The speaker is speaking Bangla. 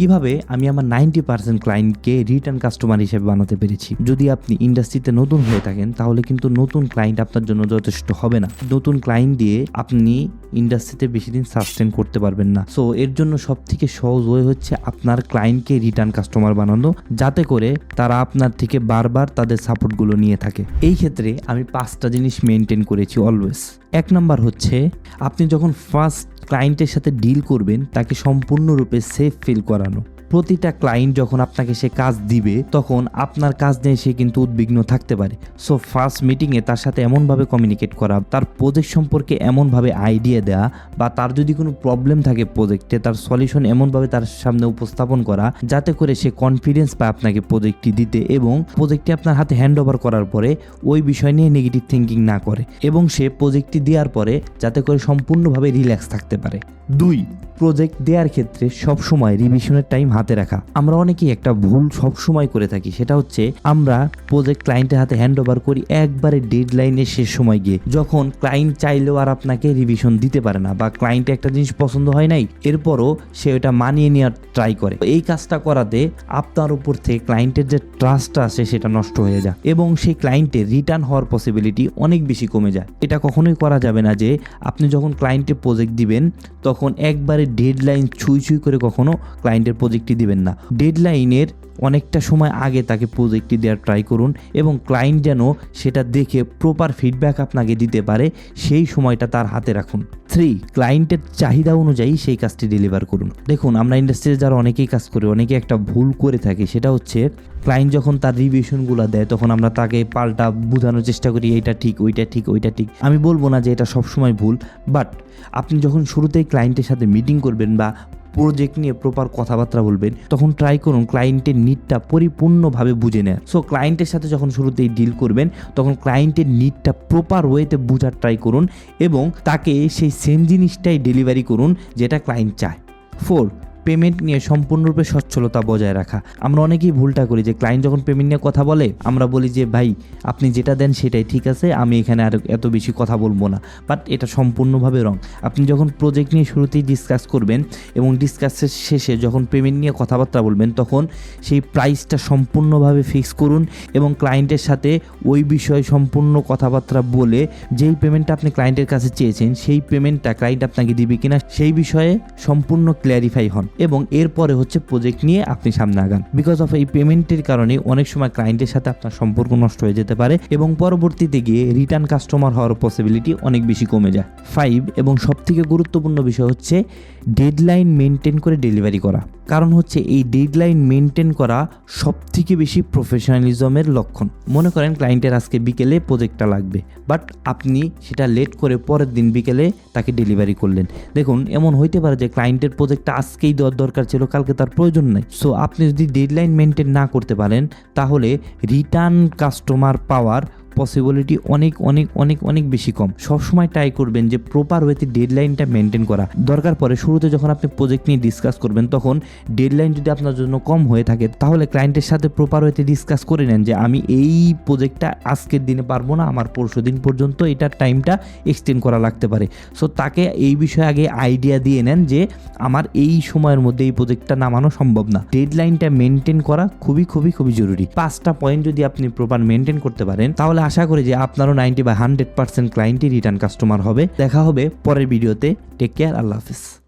কিভাবে আমি আমার 90% ক্লায়েন্টকে রিটার্ন কাস্টমার হিসেবে বানাতে পেরেছি। যদি আপনি ইন্ডাস্ট্রিতে নতুন হয়ে থাকেন তাহলে কিন্তু নতুন ক্লায়েন্ট আপনার জন্য যথেষ্ট হবে না। নতুন ক্লায়েন্ট দিয়ে আপনি ইন্ডাস্ট্রিতে বেশি দিন সাস্টেন করতে পারবেন না। সো এর জন্য সব থেকে সহজ ওয়ে হচ্ছে আপনার ক্লায়েন্টকে রিটার্ন কাস্টমার বানানো, যাতে করে তারা আপনার থেকে বারবার তাদের সাপোর্টগুলো নিয়ে থাকে। এই ক্ষেত্রে আমি 5টা জিনিস মেনটেন করেছি অলওয়েজ। 1 নাম্বার হচ্ছে, আপনি যখন ফার্স্ট ক্লায়েন্টের সাথে ডিল করবেন তাকে সম্পূর্ণরূপে সেফ ফিল করানো। প্রতিটা ক্লায়েন্ট যখন আপনাকে সে কাজ দিবে তখন আপনার কাজ নিয়ে সে কিন্তু উদ্বিগ্ন থাকতে পারে। সো ফার্স্ট মিটিংয়ে তার সাথে এমনভাবে কমিউনিকেট করা, তার প্রজেক্ট সম্পর্কে এমনভাবে আইডিয়া দেওয়া, বা তার যদি কোনো প্রবলেম থাকে প্রজেক্টে তার সলিউশন এমনভাবে তার সামনে উপস্থাপন করা যাতে করে সে কনফিডেন্স পায় আপনাকে প্রজেক্টটি দিতে, এবং প্রজেক্টটি আপনার হাতে হ্যান্ড ওভার করার পরে ওই বিষয় নিয়ে নেগেটিভ থিঙ্কিং না করে, এবং সে প্রজেক্টটি দেওয়ার পরে যাতে করে সম্পূর্ণভাবে রিল্যাক্স থাকতে পারে। 2, প্রজেক্ট দেওয়ার ক্ষেত্রে সবসময় রিভিশনের টাইম হাতে রাখা। আমরা অনেকেই একটা ভুল সবসময় করে থাকি, সেটা হচ্ছে আমরা প্রজেক্ট ক্লায়েন্টের হাতে হ্যান্ড ওভার করি একবারে ডেডলাইনের শেষ সময় গিয়ে, যখন ক্লায়েন্ট চাইলেও আর আপনাকে রিভিশন দিতে পারে না, বা ক্লায়েন্টে একটা জিনিস পছন্দ হয় নাই এরপরও সে ওটা মানিয়ে নেওয়ার ট্রাই করে। এই কাজটা করাতে আপনার উপর থেকে ক্লায়েন্টের যে ট্রাস্টটা আছে সেটা নষ্ট হয়ে যায়, এবং সেই ক্লায়েন্টের রিটার্ন হওয়ার পসিবিলিটি অনেক বেশি কমে যায়। এটা কখনোই করা যাবে না যে আপনি যখন ক্লায়েন্টে প্রজেক্ট দিবেন তখন একবারে ডেডলাইন ছুঁই করে কখনো ক্লায়েন্টের প্রজেক্টটি দিবেন না। ডেডলাইনের অনেকটা সময় আগে তাকে প্রজেক্টটি দেওয়ার ট্রাই করুন, এবং ক্লায়েন্ট যেন সেটা দেখে প্রপার ফিডব্যাক আপনাকে দিতে পারে সেই সময়টা তার হাতে রাখুন। 3, ক্লায়েন্টের চাহিদা অনুযায়ী সেই কাজটি ডেলিভার করুন। দেখুন, আমরা ইন্ডাস্ট্রিতে যারা অনেকেই কাজ করি অনেকে একটা ভুল করে থাকি, সেটা হচ্ছে ক্লায়েন্ট যখন তার রিভিশনগুলো দেয় তখন আমরা তাকে পাল্টা বোঝানোর চেষ্টা করি এইটা ঠিক, ওইটা ঠিক, ওইটা ঠিক। আমি বলবো না যে এটা সবসময় ভুল, বাট আপনি যখন শুরুতেই ক্লায়েন্টের সাথে মিটিং করবেন বা প্রজেক্ট নিয়ে প্রপার কথাবার্তা বলবেন তখন ট্রাই করুন ক্লায়েন্টের নিডটা পরিপূর্ণভাবে বুঝে নেয়। সো ক্লায়েন্টের সাথে যখন শুরুতেই ডিল করবেন তখন ক্লায়েন্টের নিডটা প্রপার ওয়েতে বোঝার ট্রাই করুন, এবং তাকে সেই সেম জিনিসটাই ডেলিভারি করুন যেটা ক্লায়েন্ট চায়। 4, পেমেন্ট নিয়ে সম্পূর্ণরূপে সচ্ছলতা বজায় রাখা। আমরা অনেকেই ভুলটা করি যে ক্লায়েন্ট যখন পেমেন্ট নিয়ে কথা বলে আমরা বলি যে ভাই আপনি যেটা দেন সেটাই ঠিক আছে, আমি এখানে আর এত বেশি কথা বলবো না, বাট এটা সম্পূর্ণভাবে রং। আপনি যখন প্রজেক্ট নিয়ে শুরুতেই ডিসকাস করবেন এবং ডিসকাসের শেষে যখন পেমেন্ট নিয়ে কথাবার্তা বলবেন তখন সেই প্রাইসটা সম্পূর্ণভাবে ফিক্স করুন, এবং ক্লায়েন্টের সাথে ওই বিষয়ে সম্পূর্ণ কথাবার্তা বলে যেই পেমেন্টটা আপনি ক্লায়েন্টের কাছে চেয়েছেন সেই পেমেন্টটা ক্লায়েন্ট আপনাকে দিবে কিনা সেই বিষয়ে সম্পূর্ণ ক্ল্যারিফাই হন, এবং এরপরে হচ্ছে প্রজেক্ট নিয়ে আপনি সামনে আগান। বিকজ অফ এই পেমেন্টের কারণে অনেক সময় ক্লায়েন্টের সাথে আপনার সম্পর্ক নষ্ট হয়ে যেতে পারে, এবং পরবর্তীতে গিয়ে রিটার্ন কাস্টমার হওয়ার পসিবিলিটি অনেক বেশি কমে যায়। 5, এবং সবথেকে গুরুত্বপূর্ণ বিষয় হচ্ছে ডেডলাইন মেনটেন করে ডেলিভারি করা। কারণ হচ্ছে এই ডেডলাইন মেনটেন করা সবথেকে বেশি প্রফেশনালিজমের লক্ষণ। মনে করেন ক্লায়েন্টের আজকে বিকেলে প্রজেক্টটা লাগবে, বাট আপনি সেটা লেট করে পরের দিন বিকেলে তাকে ডেলিভারি করলেন। দেখুন, এমন হইতে পারে যে ক্লায়েন্টের প্রজেক্টটা আজকেই দেওয়ার দরকার ছিল, কালকে তার প্রয়োজন নাই। সো আপনি যদি ডেডলাইন মেনটেন না করতে পারেন তাহলে রিটার্ন কাস্টমার পাওয়ার পসিবিলিটি অনেক অনেক অনেক অনেক বেশি কম। সবসময় ট্রাই করবেন যে প্রপার ওয়েতে ডেডলাইনটা মেনটেন করা। দরকার পরে শুরুতে যখন আপনি প্রজেক্ট নিয়ে ডিসকাস করবেন তখন ডেডলাইন যদি আপনার জন্য কম হয়ে থাকে তাহলে ক্লায়েন্টের সাথে প্রপার ওয়েতে ডিসকাস করে নেন যে আমি এই প্রজেক্টটা আজকের দিনে পারবো না, আমার পরশু দিন পর্যন্ত এটার টাইমটা এক্সটেন্ড করা লাগতে পারে। সো তাকে এই বিষয়ে আগে আইডিয়া দিয়ে নেন যে আমার এই সময়ের মধ্যে এই প্রজেক্টটা নামানো সম্ভব না। ডেডলাইনটা মেনটেন করা খুবই খুবই খুবই জরুরি। 5টা পয়েন্ট যদি আপনি প্রপার মেনটেন করতে পারেন তাহলে আশা করি যে আপনারও 90 বা 100% ক্লায়েন্টই রিটার্ন কাস্টমার হবে। দেখা হবে পরের ভিডিওতে। টেক কেয়ার, আল্লাহ হাফেজ।